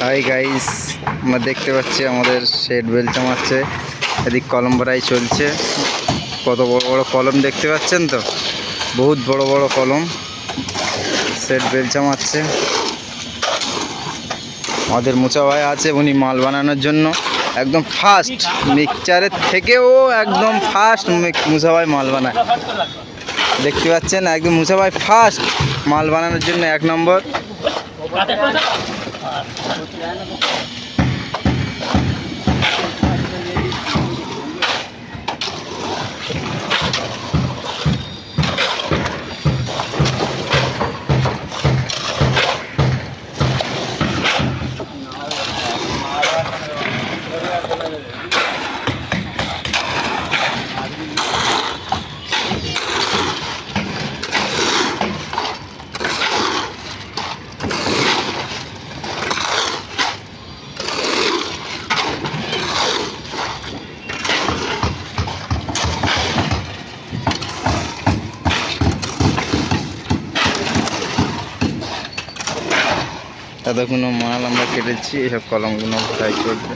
Hi guys, আমরা দেখতে পাচ্ছি আমাদের শেড বেলচা মারছে। এদিক কলম ভরাই চলছে। কত বড় বড় কলম দেখতে পাচ্ছেন তো, বহুত বড় বড় কলম। শেড বেলচা মারছে। আমাদের মুচা ভাই আছে, উনি মাল বানানোর জন্য একদম ফাস্ট, মিক্সচারের থেকেও একদম ফাস্ট মুচা ভাই মাল বানায়। দেখতে পাচ্ছেন একদম মুচা ভাই ফাস্ট মাল বানানোর জন্য 1 নম্বর। এতগুলো মাল আমরা কেটেছি, এসব কলমগুলো ভরাই চলছে।